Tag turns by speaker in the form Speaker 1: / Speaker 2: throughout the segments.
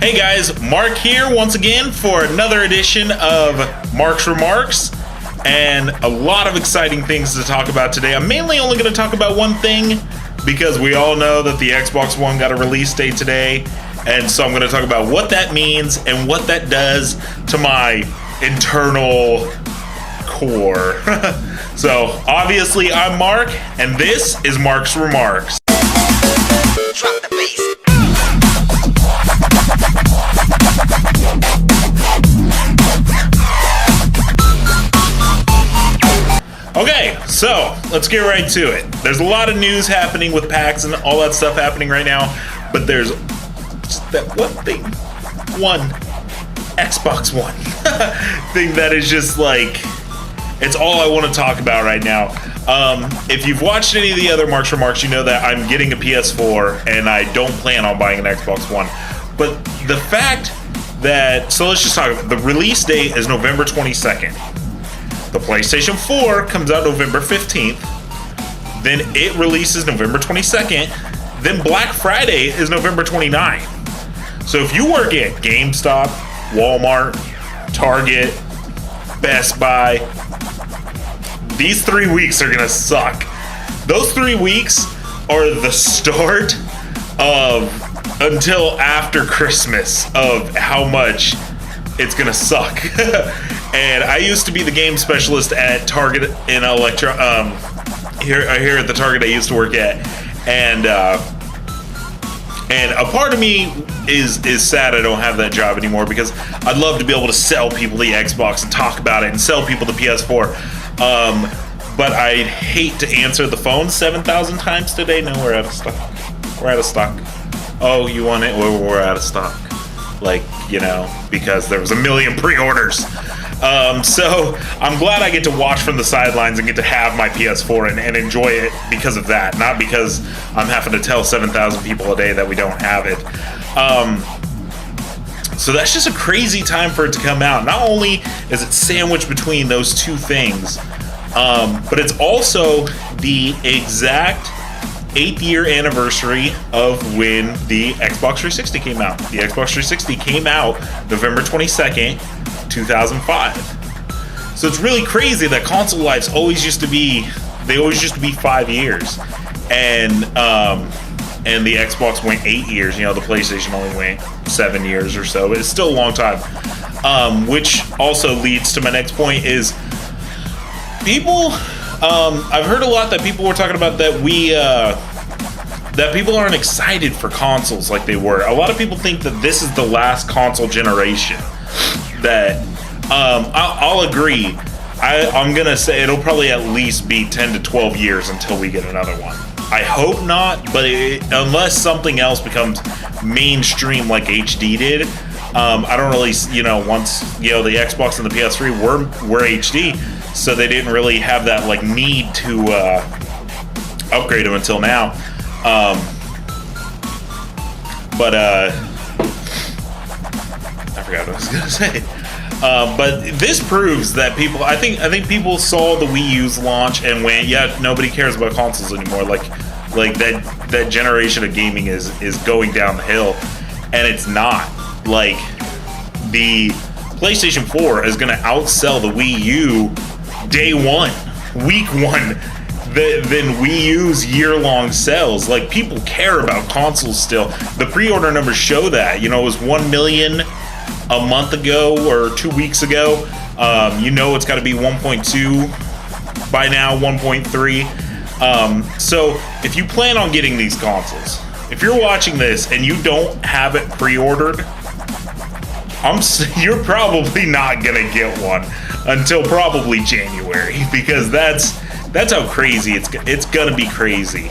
Speaker 1: Hey guys, Mark here once again for another edition of Mark's Remarks, and a lot of exciting things to talk about today. I'm mainly only going to talk about one thing because we all know that the Xbox One got a release date today, and so I'm going to talk about what that means and what that does to my internal core. So obviously I'm Mark, and this is Mark's Remarks.
Speaker 2: Drop the bass.
Speaker 1: Okay, so let's get right to it. There's a lot of news happening with PAX and all that stuff happening right now, but there's just that one thing, one Xbox One thing that is just like, it's all I want to talk about right now. If you've watched any of the other Mark's Remarks, you know that I'm getting a PS4 and I don't plan on buying an Xbox One. But the fact that, so let's just talk about, the release date is November 22nd. The PlayStation 4 comes out November 15th. Then it releases November 22nd. Then Black Friday is November 29th. So if you work at GameStop, Walmart, Target, Best Buy, these 3 weeks are gonna suck. Those 3 weeks are the start of until after Christmas of how much it's gonna suck. And I used to be the game specialist at Target in here at the Target I used to work at, and a part of me is sad I don't have that job anymore, because I'd love to be able to sell people the Xbox and talk about it and sell people the PS4. But I'd hate to answer the phone 7,000 times today. No, we're out of stock. We're out of stock. Oh, you want it? Well, we're out of stock. Like, you know, because there was a million pre-orders. So I'm glad I get to watch from the sidelines and get to have my PS4 and enjoy it because of that, not because I'm having to tell 7,000 people a day that we don't have it. So that's just a crazy time for it to come out. Not only is it sandwiched between those two things, but it's also the exact 8th year anniversary of when the Xbox 360 came out. The Xbox 360 came out November 22nd, 2005. So it's really crazy that console lives always used to be 5 years, and the Xbox went 8 years. You know, the PlayStation only went 7 years or so, but it's still a long time. Which also leads to my next point is people. I've heard a lot that people were talking about that that people aren't excited for consoles like they were. A lot of people think that this is the last console generation. That I'll agree. I'm gonna say it'll probably at least be 10 to 12 years until we get another one. I hope not, but unless something else becomes mainstream like HD did, I don't really, once the Xbox and the PS3 were HD, so they didn't really have that like need to upgrade them until now. I forgot what I was gonna say. But this proves that people, I think people saw the Wii U's launch and went, yeah, nobody cares about consoles anymore. Like that generation of gaming is going down the hill, and it's not. Like, the PlayStation 4 is gonna outsell the Wii U day one, week one, than Wii U's year-long sales. Like, people care about consoles still. The pre-order numbers show that. It was 1 million a month ago or 2 weeks ago. It's got to be 1.2 by now, 1.3. So if you plan on getting these consoles, if you're watching this and you don't have it pre-ordered, you're probably not gonna get one until probably January, because that's how crazy it's gonna be crazy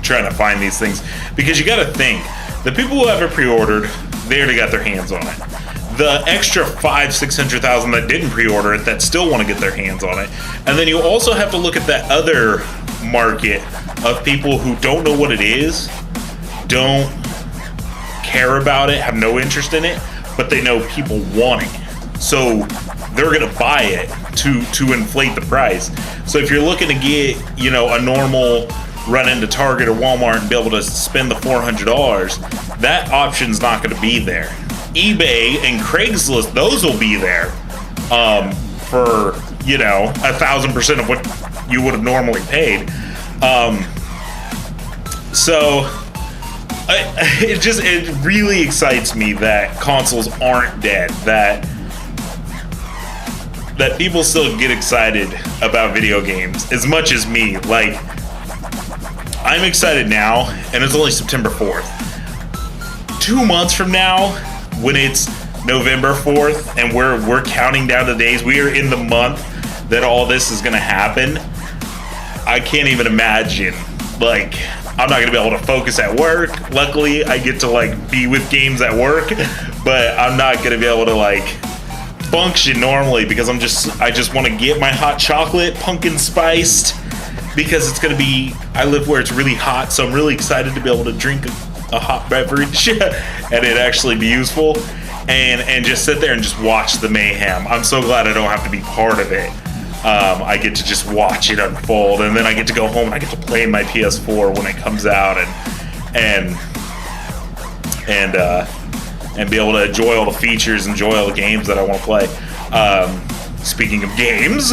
Speaker 1: trying to find these things, because you got to think the people who have it pre-ordered, they already got their hands on it. The extra 500,000-600,000 that didn't pre-order it, that still want to get their hands on it. And then you also have to look at that other market of people who don't know what it is, don't care about it, have no interest in it, but they know people want it. So they're going to buy it to inflate the price. So if you're looking to get, a normal run into Target or Walmart and be able to spend the $400, that option's not going to be there. eBay and Craigslist, those will be there for 1,000% of what you would have normally paid. So it really excites me that consoles aren't dead, that people still get excited about video games as much as me. Like, I'm excited now, and it's only September 4th. 2 months from now, when it's November 4th and we're counting down the days, we are in the month that all this is gonna happen. I can't even imagine. Like, I'm not gonna be able to focus at work. Luckily, I get to be with games at work, but I'm not gonna be able to function normally because I just want to get my hot chocolate pumpkin spiced, because it's gonna be, I live where it's really hot, so I'm really excited to be able to drink a hot beverage and it actually be useful, and just sit there and just watch the mayhem. I'm so glad I don't have to be part of it. I get to just watch it unfold, and then I get to go home and I get to play my PS4 when it comes out and be able to enjoy all the features, enjoy all the games that I want to play. Speaking of games,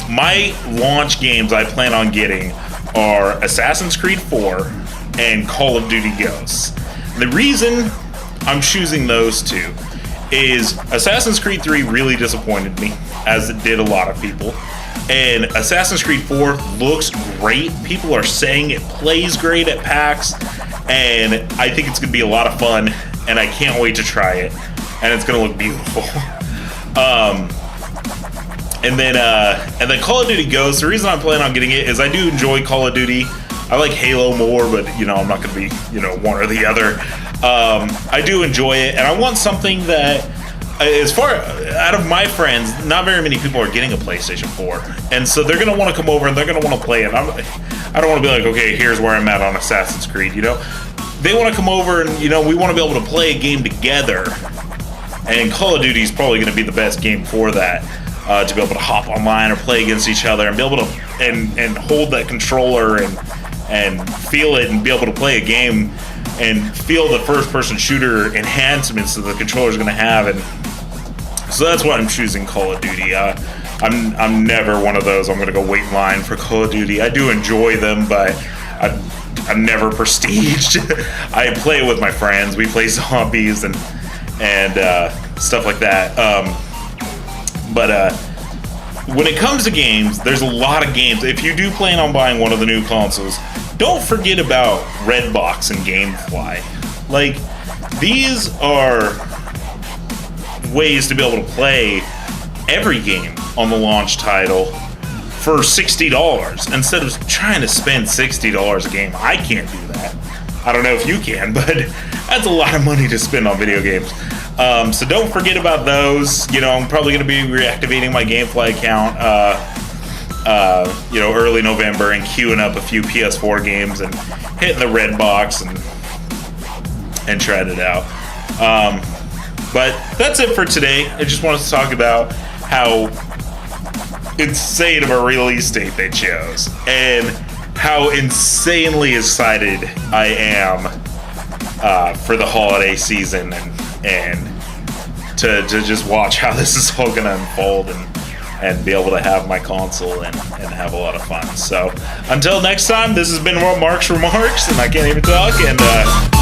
Speaker 1: my launch games I plan on getting are Assassin's Creed 4 and Call of Duty Ghosts. The reason I'm choosing those two is Assassin's Creed 3 really disappointed me, as it did a lot of people. And Assassin's Creed 4 looks great. People are saying it plays great at PAX, and I think it's going to be a lot of fun, and I can't wait to try it. And it's going to look beautiful. And then Call of Duty Ghosts, the reason I'm planning on getting it is I do enjoy Call of Duty. I like Halo more, but I'm not going to be one or the other. I do enjoy it, and I want something that, as far out of my friends, not very many people are getting a PlayStation 4, and so they're going to want to come over and they're going to want to play it. I don't want to be like, okay, here's where I'm at on Assassin's Creed. They want to come over and we want to be able to play a game together, and Call of Duty is probably going to be the best game for that. To be able to hop online or play against each other and be able to and hold that controller and feel it and be able to play a game and feel the first-person shooter enhancements that the controller is going to have. And so that's why I'm choosing Call of Duty. I'm never one of those, I'm going to go wait in line for Call of Duty. I do enjoy them, but I'm never prestiged. I play with my friends. We play zombies and stuff like that. But when it comes to games, there's a lot of games. If you do plan on buying one of the new consoles, don't forget about Redbox and GameFly. These are ways to be able to play every game on the launch title for $60 instead of trying to spend $60 a game. I can't do that. I don't know if you can, but that's a lot of money to spend on video games. So don't forget about those. I'm probably going to be reactivating my GameFly account, early November, and queuing up a few PS4 games and hitting the Redbox and trying it out. But that's it for today. I just wanted to talk about how insane of a release date they chose and how insanely excited I am for the holiday season and to just watch how this is all gonna unfold and be able to have my console and have a lot of fun. So until next time, this has been Mark's Remarks, and I can't even talk, and